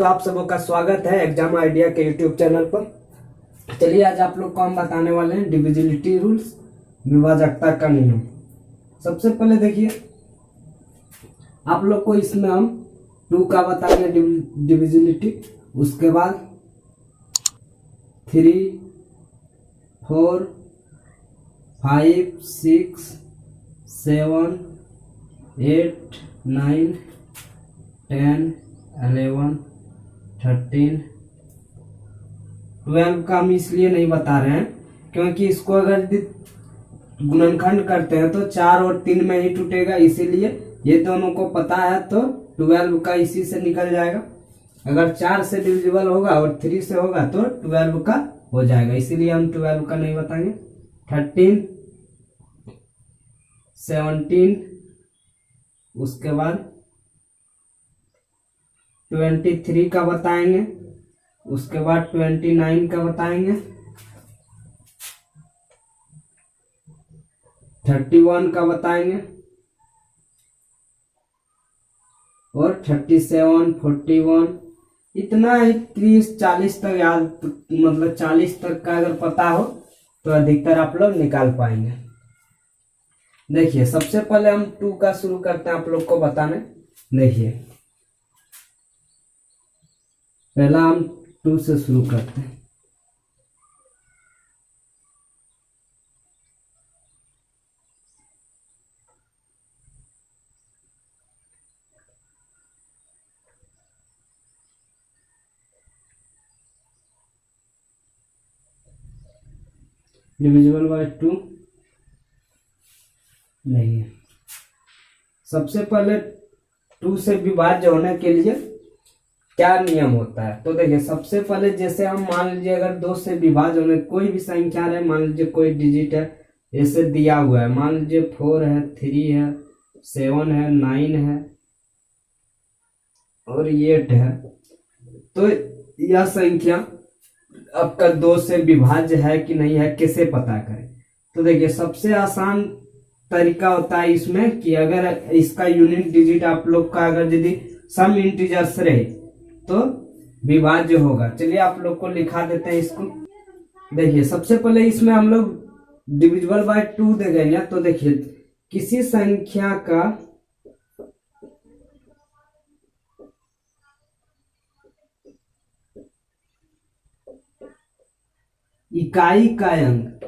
दोस्तों, आप सबों का स्वागत है एग्जाम आइडिया के यूट्यूब चैनल पर। चलिए आज आप लोग को हम बताने वाले हैं डिविजिबिलिटी रूल्स, विभाजकता का नियम। सबसे पहले देखिए, आप लोग को इसमें हम 2 का बताएंगे डिविजिबिलिटी, उसके बाद 3, 4, 5, 6, 7, 8, 9, 10, 11, 13, 12 का हम इसलिए नहीं बता रहे हैं क्योंकि इसको अगर गुणनखंड करते हैं तो 4 और 3 में ही टूटेगा, इसीलिए ये दोनों को पता है तो 12 का इसी से निकल जाएगा। अगर 4 से डिविजिबल होगा और 3 से होगा तो 12 का हो जाएगा, इसीलिए हम 12 का नहीं बताएंगे। 13, 17, उसके बाद 23 का बताएंगे, उसके बाद 29 का बताएंगे, 31 का बताएंगे और 37, 41, इतना ही 30, 40 तक याद, मतलब 40 तक का अगर पता हो तो अधिकतर आप लोग निकाल पाएंगे। देखिए सबसे पहले हम 2 का शुरू करते हैं आप लोग को बताने। देखिए पहला हम 2 से शुरू करते हैं। डिविजिबल बाय 2 नहीं है। सबसे पहले 2 से विभाज्य होने के लिए क्या नियम होता है, तो देखिए सबसे पहले जैसे हम मान लीजिए अगर 2 से विभाज्य होने कोई भी संख्या है, मान लीजिए कोई डिजिट है, ऐसे दिया हुआ है, मान लीजिए 4 है, 3 है, 7 है, 9 है और 8 है, तो यह संख्या आपका 2 से विभाज्य है कि नहीं है, कैसे पता करें। तो देखिए सबसे आसान तरीका होता है इसमें कि अगर इसका यूनिट डिजिट आप लोग का अगर यदि सम इंटीजर्स रहे तो विभाज्य होगा। चलिए आप लोग को लिखा देते हैं इसको। देखिए सबसे पहले इसमें हम लोग डिविजिबल बाय 2 दे देंगे, तो देखिए किसी संख्या का इकाई का अंक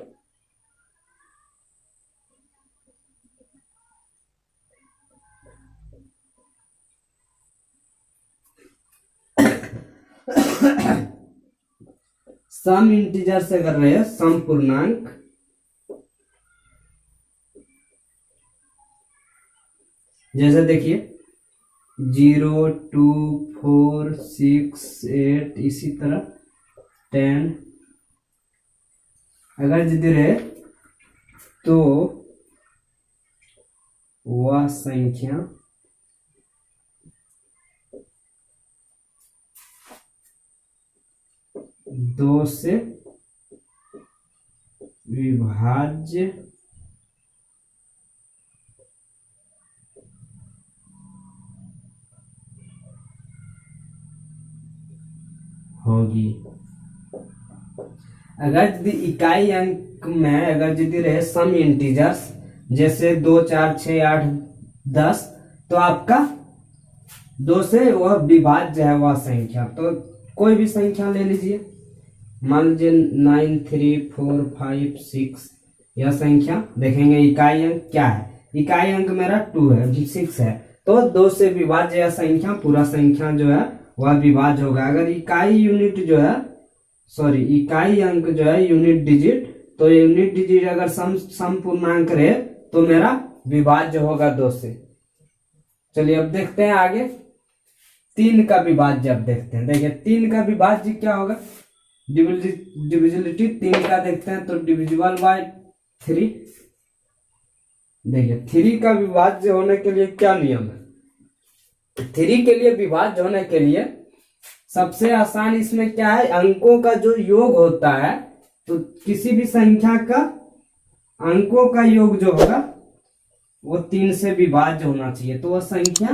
सम इंटीजर से कर रहे हैं, सम पूर्णांक, जैसे देखिए 0, 2, 4, 6, 8, इसी तरह 10 अगर यदि रहे तो वह संख्या दो से विभाज्य होगी। अगर यदि इकाई अंक में अगर यदि रहे सम इंटीजर्स जैसे 2, 4, 6, 8, 10, तो आपका 2 से वह विभाज्य है वह संख्या। तो कोई भी संख्या ले लीजिए, मान लीजिए 9, 3, 4, 5, 6, यह संख्या देखेंगे इकाई अंक क्या है। इकाई अंक मेरा 2 है, 6 है, तो 2 से विभाज्य यह संख्या, पूरा संख्या जो है वह विभाज्य होगा। अगर इकाई यूनिट जो है, सॉरी इकाई अंक जो है यूनिट डिजिट, तो यूनिट डिजिट अगर सम पूर्णांक रहे तो मेरा विभाज्य होगा 2 से। चलिए अब देखते हैं आगे 3 का विभाज्य। अब देखते हैं, देखिए 3 का विभाज्य क्या होगा, डिविजिबिलिटी 3 का देखते हैं, तो डिविजिबल बाय 3। देखिए 3 का विभाज्य होने के लिए क्या नियम है। 3 के लिए विभाज्य होने के लिए सबसे आसान इसमें क्या है, अंकों का जो योग होता है, तो किसी भी संख्या का अंकों का योग जो होगा वो 3 से विभाज्य होना चाहिए। तो वह संख्या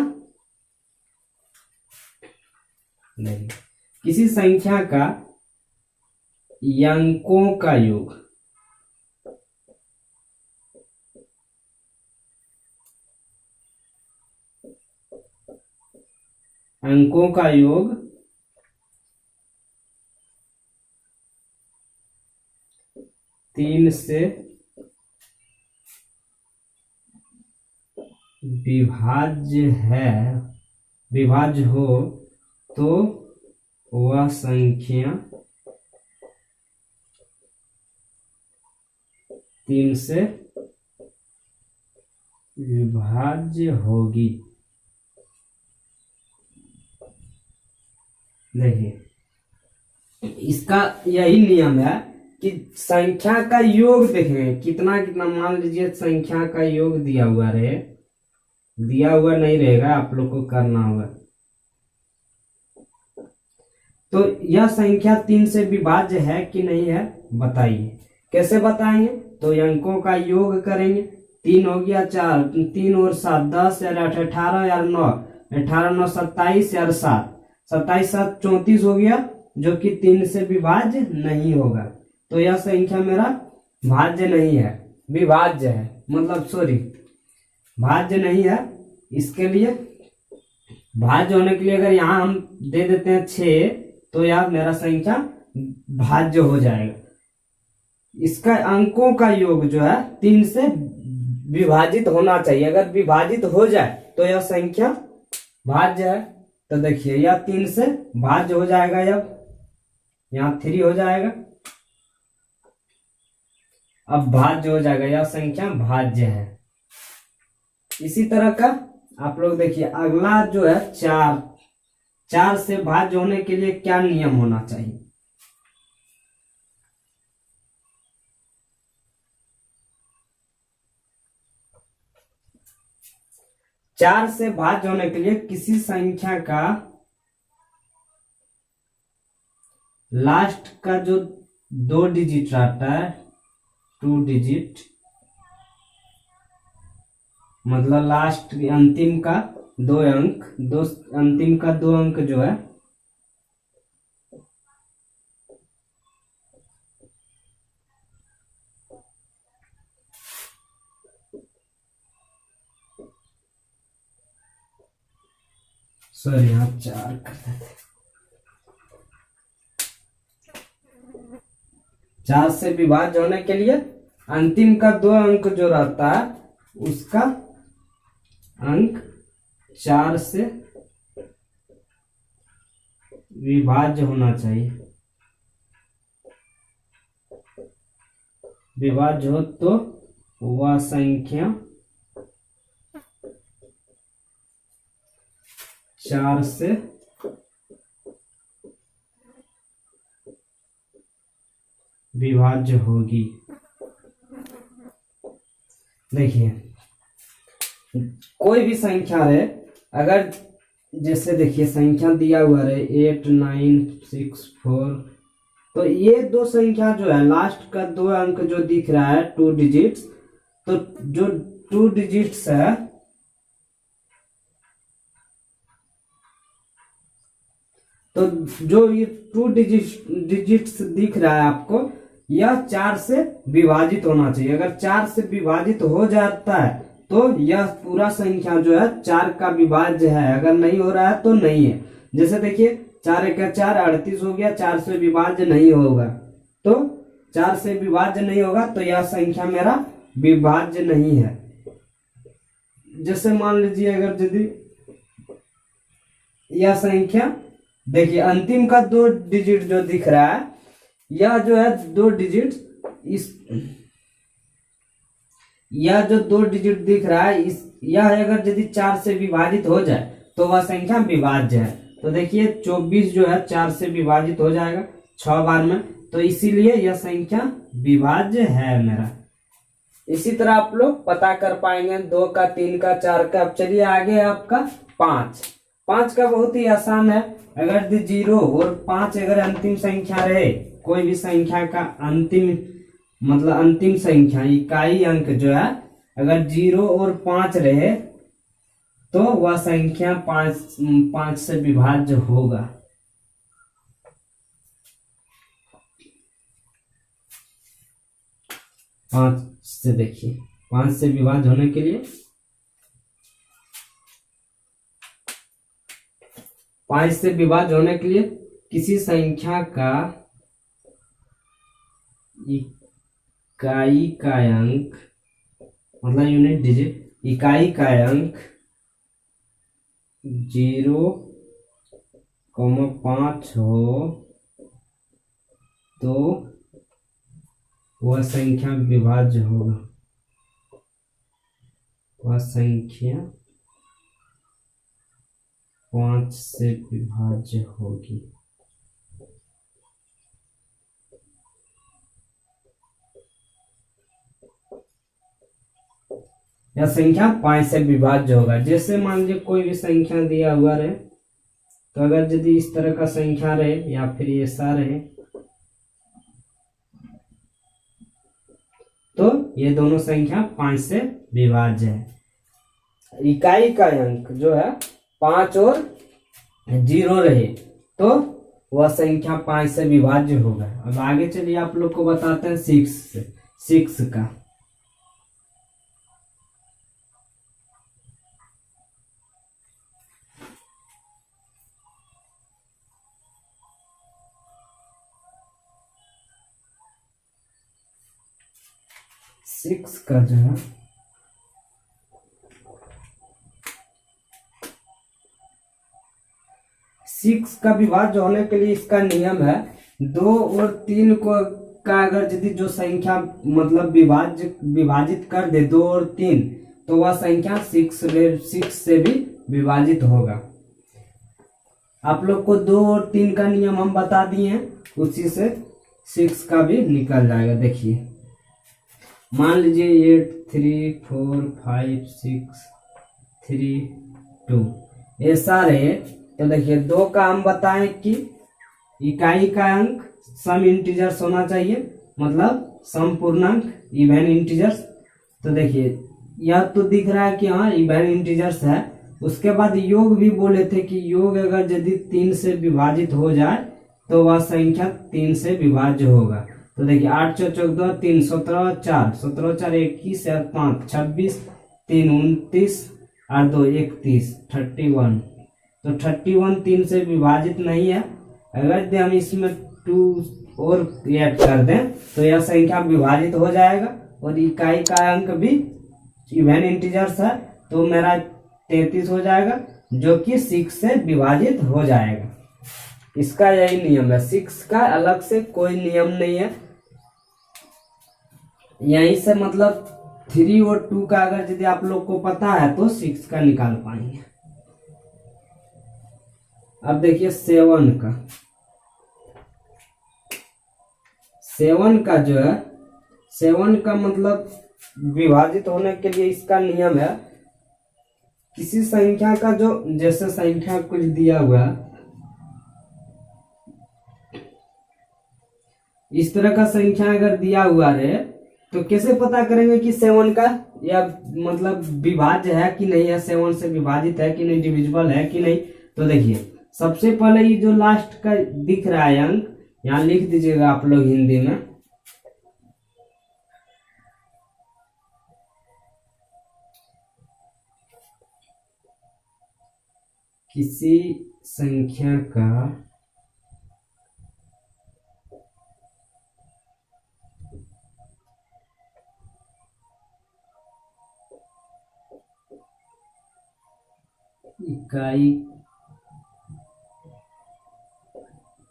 नहीं, किसी संख्या का अंकों का योग अंकों का योग 3 से विभाज्य हो तो वह संख्या 3 से विभाज्य होगी। देखिए इसका यही नियम है कि संख्या का योग देखेंगे कितना कितना, मान लीजिए संख्या का योग दिया हुआ रहे, दिया हुआ नहीं रहेगा, आप लोग को करना होगा। तो यह संख्या 3 से विभाज्य है कि नहीं है बताइए। कैसे बताएंगे? तो अंकों का योग करेंगे। 3 हो गया 4, 3 और 7 10 यार 8, 18 यार 9, 18 9 27 यार 7, 27 7 34 हो गया, जो कि 3 से विभाज्य नहीं होगा। तो यह संख्या मेरा भाज्य नहीं है, विभाज्य है, मतलब सॉरी भाज्य नहीं है। इसके लिए भाज्य होने के लिए अगर यहाँ हम दे देते हैं 6, तो यह मेरा संख्या भाज्य हो जाएगा। इसका अंकों का योग जो है 3 से विभाजित होना चाहिए। अगर विभाजित हो जाए तो यह संख्या भाज्य है। तो देखिए यह 3 से भाज्य हो जाएगा, जब यहाँ 3 हो जाएगा, अब भाज्य हो जाएगा, यह संख्या भाज्य है। इसी तरह का आप लोग देखिए अगला जो है 4 से भाज्य होने के लिए क्या नियम होना चाहिए? चार से भाज्य होने के लिए किसी संख्या का लास्ट का जो 2 डिजिट रहता है, 2 डिजिट, मतलब लास्ट अंतिम का 2 अंक, अंतिम का 2 अंक जो है सॉरी यहाँ 4 कर देते। 4 से विभाज्य होने के लिए अंतिम का 2 अंक जो रहता है उसका अंक 4 से विभाज्य होना चाहिए। विभाज्य हो तो वह संख्या 4 से विभाज्य होगी। देखिए कोई भी संख्या रहे, अगर जैसे देखिए संख्या दिया हुआ रहे 8 9 6 4, तो ये 2 संख्या जो है लास्ट का 2 अंक जो दिख रहा है 2 डिजिट्स, तो जो 2 डिजिट्स है तो जो ये 2 डिजिट्स दिख रहा है आपको, यह 4 से विभाजित होना चाहिए। अगर 4 से विभाजित हो जाता है तो यह पूरा संख्या जो है 4 का विभाज्य है। अगर नहीं हो रहा है तो नहीं है। जैसे देखिए 4 1 4 38 हो गया, 4 से विभाज्य नहीं होगा, तो 4 से विभाज्य नहीं होगा तो यह संख्या मेरा विभाज्य नहीं है। जैसे मान लीजिए अगर यदि यह संख्या देखिए अंतिम का 2 डिजिट जो दिख रहा है, यह जो है 2 डिजिट, यह जो 2 डिजिट दिख रहा है यह अगर यदि 4 से विभाजित हो जाए तो वह संख्या विभाज्य है। तो देखिए 24 जो है 4 से विभाजित हो जाएगा 6 बार में, तो इसीलिए यह संख्या विभाज्य है मेरा। इसी तरह आप लोग पता कर पाएंगे 2 का 3 का 4 का। अब चलिए आगे आपका 5 का बहुत ही आसान है। अगर 0 और 5 अगर अंतिम संख्या रहे, कोई भी संख्या का अंतिम मतलब अंतिम संख्या इकाई अंक जो है अगर 0 और 5 रहे तो वह संख्या 5 से विभाज्य होगा। 5 से देखिए, 5 से विभाज्य होने के लिए 5 से विभाज्य होने के लिए किसी संख्या का इकाई का अंक मतलब यूनिट डिजिट इकाई का अंक 0,5 हो तो वह संख्या विभाज्य होगा। वह संख्या 5 से विभाज्य होगी। यह संख्या 5 से विभाज्य होगा। जैसे मान लीजिए कोई भी संख्या दिया हुआ रहे, तो अगर यदि इस तरह का संख्या रहे या फिर ऐसा रहे, तो ये दोनों संख्या 5 से विभाज्य है। इकाई का अंक जो है 5 और 0 रहे तो वह संख्या 5 से विभाज्य होगा। अब आगे चलिए आप लोग को बताते हैं 6 का। 6 का जो है 6 का विभाज्य होने के लिए इसका नियम है 2 और 3 को का अगर यदि जो संख्या मतलब विभाजित कर दे 2 और 3, तो वह संख्या 6 से भी विभाजित होगा। आप लोग को 2 और 3 का नियम हम बता दिए हैं, उसी से 6 का भी निकल जाएगा। देखिए मान लीजिए 8 3 4 5 6 3 2 ऐसा रहे, तो देखिए 2 का हम बताएं कि इकाई का अंक सम इंटीजर्स होना चाहिए, मतलब सम पूर्णांक इवन इंटीजर्स। तो देखिए यह तो दिख रहा है कि हाँ इवन इंटीजर्स है। उसके बाद योग भी बोले थे कि योग अगर यदि 3 से विभाजित हो जाए तो वह संख्या 3 से विभाज्य होगा। तो देखिए 8 चौ 14 3 17 4 17 4 21 5 26 3 29 8 2 31 31। तो 31 3 से विभाजित नहीं है। अगर हम इसमें 2 और ऐड कर दें तो यह संख्या विभाजित हो जाएगा। और इकाई का अंक भी इवन इंटीजर्स है, तो मेरा 33 हो जाएगा, जो कि 6 से विभाजित हो जाएगा। इसका यही नियम है। 6 का अलग से कोई नियम नहीं है। यहीं से मतलब 3 और 2 का अगर यदि आप लोग को पता है तो 6 का निकाल पाएंगे। अब देखिए 7 का। 7 का जो है 7 का मतलब विभाजित होने के लिए इसका नियम है किसी संख्या का जो जैसे संख्या कुछ दिया हुआ इस तरह का संख्या अगर दिया हुआ रहे, तो कैसे पता करेंगे कि 7 का या मतलब विभाज्य है कि नहीं है, 7 से विभाजित है कि नहीं, डिविजिबल है कि नहीं। तो देखिए सबसे पहले ये जो लास्ट का दिख रहा है अंक, यहाँ लिख दीजिएगा आप लोग हिंदी में। किसी संख्या का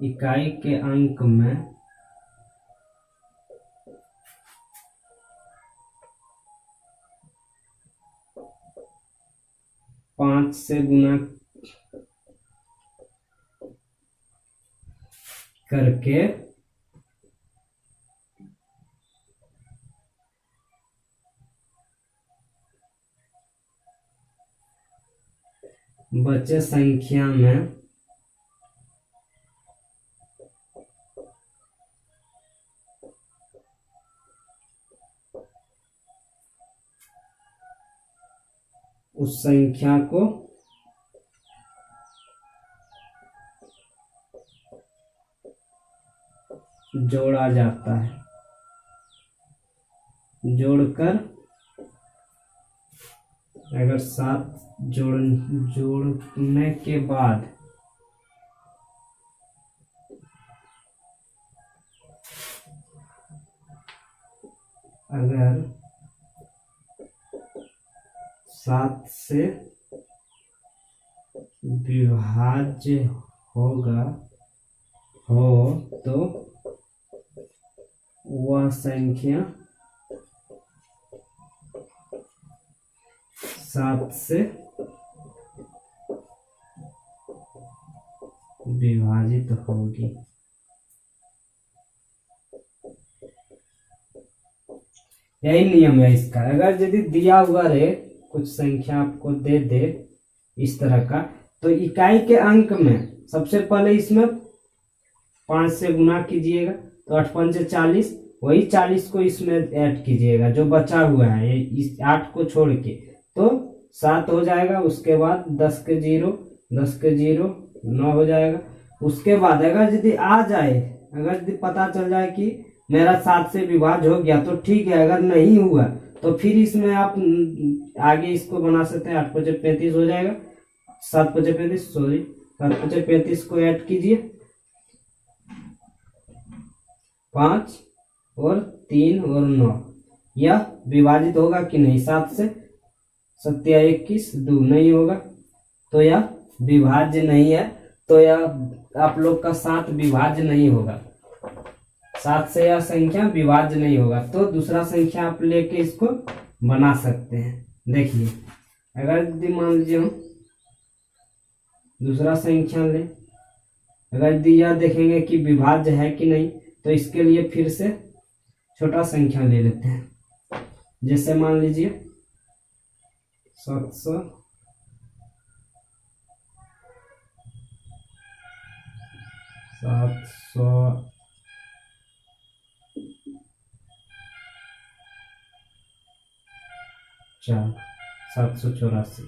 इकाई के अंक में 5 से गुना करके बचे संख्या में उस संख्या को जोड़ा जाता है। जोड़कर अगर 7 जोड़ने के बाद अगर 7 से विभाज्य हो तो वह संख्या 7 से विभाजित होगी। यही नियम है इसका। अगर यदि दिया हुआ रहे कुछ संख्या आपको दे दे इस तरह का, तो इकाई के अंक में सबसे पहले इसमें 5 से गुना कीजिएगा, तो 8 पंचे 40, वही 40 को इसमें ऐड कीजिएगा जो बचा हुआ है इस 8 को छोड़ के, तो 7 हो जाएगा। उसके बाद 10 के 0 9 हो जाएगा। उसके बाद अगर यदि आ जाए, अगर यदि पता चल जाए कि मेरा 7 से विभाज्य हो गया तो ठीक है, अगर नहीं हुआ तो फिर इसमें आप आगे इसको बना सकते हैं। 8 पचे 35 हो जाएगा, 7 पचे 35 को ऐड कीजिए, 5 और 3 और 9, यह विभाजित होगा कि नहीं? 7 से 7 या 21 2 नहीं होगा, तो यह विभाज्य नहीं है। तो यह आप लोग का 7 विभाज्य नहीं होगा, 7 से यह संख्या विभाज्य नहीं होगा। तो दूसरा संख्या आप लेके इसको बना सकते हैं। देखिए, अगर यदि मान लीजिए हम दूसरा संख्या लें, अगर यदि यह देखेंगे कि विभाज्य है कि नहीं, तो इसके लिए फिर से छोटा संख्या ले लेते हैं। जैसे मान लीजिए 700 784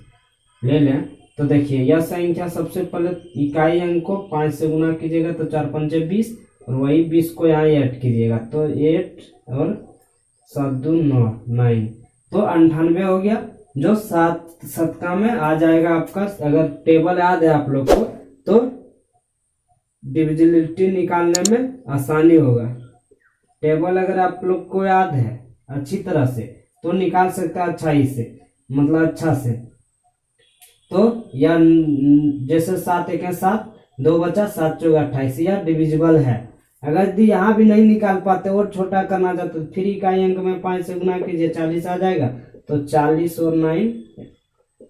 ले लें। तो देखिए, यह संख्या सबसे पहले इकाई अंक को 5 से गुना कीजिएगा तो 4 पंचे 20, और वही 20 को यहाँ ऐड कीजिएगा तो 8 और 7 2 9, तो 98 हो गया, जो 7 शतका में आ जाएगा आपका। अगर टेबल याद है आप लोग को तो डिविजिबिलिटी निकालने में आसानी होगा। टेबल अगर आप लोग को याद है अच्छी तरह से तो निकाल सकता है अच्छाई से, मतलब अच्छा से। तो यह जैसे 7 1 7, 2 बचा, 7 4 28, यह डिविजिबल है। अगर यदि यहाँ भी नहीं निकाल पाते और छोटा करना चाहते तो फिर इकाई अंक में 5 से गुना कीजिए, 40 आ जाएगा, तो 40 और 9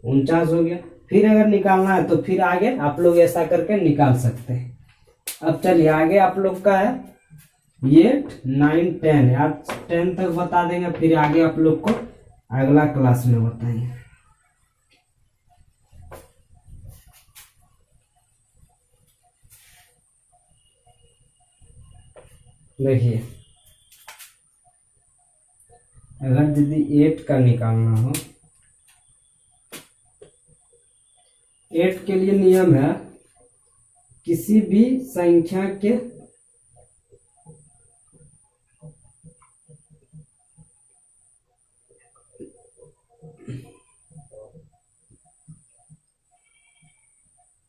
49 हो गया। फिर अगर निकालना है तो फिर आगे आप लोग ऐसा करके निकाल सकते हैं। अब चलिए आगे आप लोग का है 8 9 10, आज 10 तक बता देंगे, फिर आगे आप लोग को अगला क्लास में बताएंगे। देखिए, अगर यदि 8 का निकालना हो, 8 के लिए नियम है किसी भी संख्या के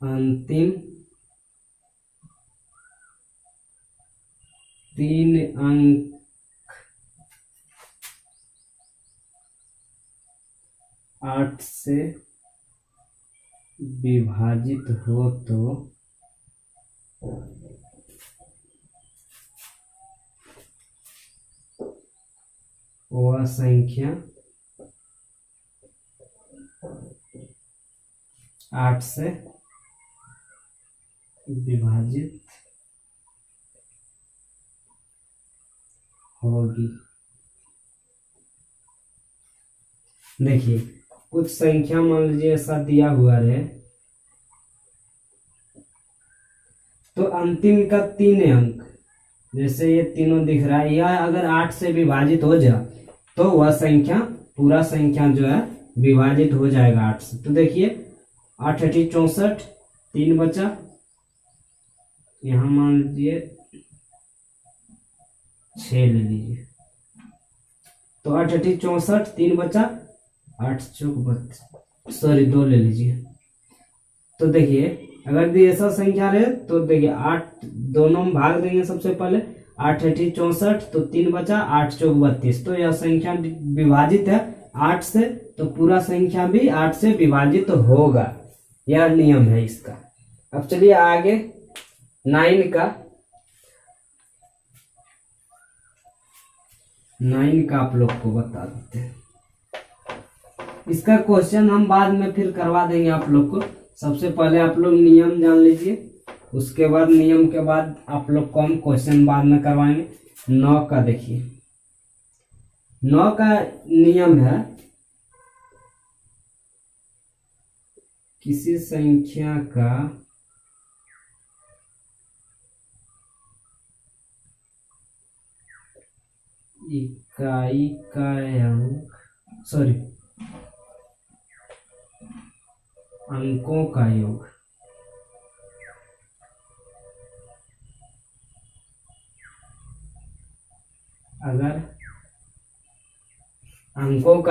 अंतिम 3 अंक आठ से विभाजित हो तो वह संख्या 8 से विभाजित होगी। देखिए, कुछ संख्या मान लीजिए ऐसा दिया हुआ है तो अंतिम का 3 अंक, जैसे ये तीनों दिख रहा है, यह अगर 8 से विभाजित हो जाए तो वह संख्या पूरा संख्या जो है विभाजित हो जाएगा 8 से। तो देखिए 8 8 64, 3 बचा, यहाँ मान लीजिए 6 ले लीजिए, तो 8 8 64, 3 बचा, 8 चौक 32, सॉरी 2 ले लीजिए। तो देखिए अगर यदि ऐसा संख्या रहे तो देखिए 8 दोनों में भाग देंगे। सबसे पहले 8 8 64, तो 3 बचा, 8 चौक 32। तो यह संख्या विभाजित है 8 से, तो पूरा संख्या भी 8 से विभाजित होगा। यह नियम है इसका। अब चलिए आगे 9 का आप लोग को बता देते हैं। इसका क्वेश्चन हम बाद में फिर करवा देंगे आप लोग को। सबसे पहले आप लोग नियम जान लीजिए, उसके बाद नियम के बाद आप लोग को हम क्वेश्चन बाद में करवाएंगे। 9 का देखिए, 9 का नियम है किसी संख्या का इकाई का अंक, सॉरी अंकों का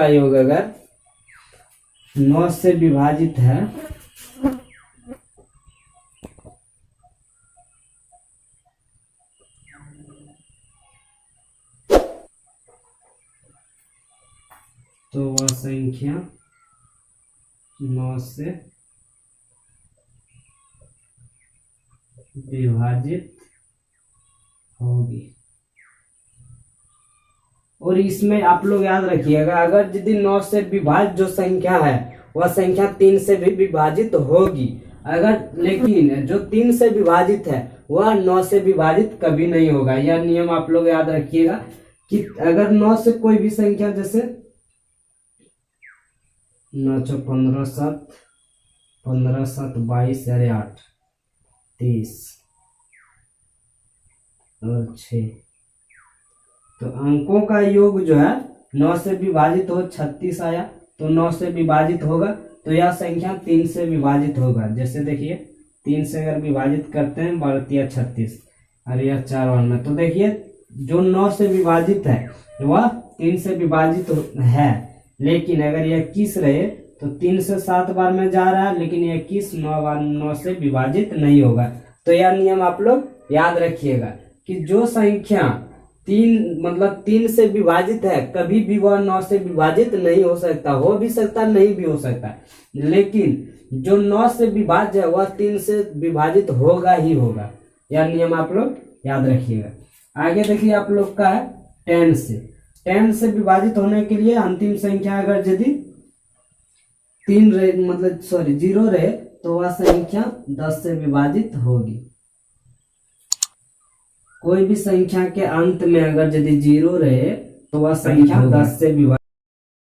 योग अगर 9 से विभाजित है तो वह संख्या 9 से विभाजित होगी। और इसमें आप लोग याद रखिएगा, अगर यदि 9 से विभाजित जो संख्या है वह संख्या 3 से भी विभाजित होगी, लेकिन जो 3 से विभाजित है वह 9 से विभाजित कभी नहीं होगा। यह नियम आप लोग याद रखिएगा कि अगर 9 से कोई भी संख्या, जैसे 9 × 15 7, 15 7 22, अरे 8 30 और 6, तो अंकों का योग जो है 9 से विभाजित हो 36 आया, तो 9 से विभाजित होगा, तो यह संख्या 3 से विभाजित होगा। जैसे देखिए 3 से अगर विभाजित करते हैं 12 36, और यह 4 1, तो देखिए जो 9 से विभाजित है वह 3 से विभाजित है, लेकिन अगर यह 21 रहे तो 3 से 7 बार में जा रहा है, लेकिन यह 21 9 बार 9 से विभाजित नहीं होगा। तो यह नियम आप लोग याद रखिएगा कि जो संख्या 3 से विभाजित है कभी भी वह 9 से विभाजित नहीं हो सकता, हो भी सकता नहीं भी हो सकता, लेकिन जो 9 से विभाज्य है वह 3 से विभाजित होगा ही होगा। यह नियम आप लोग याद रखिएगा। आगे देखिए आप लोग का है 10 से विभाजित होने के लिए अंतिम संख्या अगर यदि 0 रहे तो वह संख्या 10 से विभाजित होगी। कोई भी संख्या के अंत में अगर यदि 0 रहे तो वह संख्या 10 से विभाजित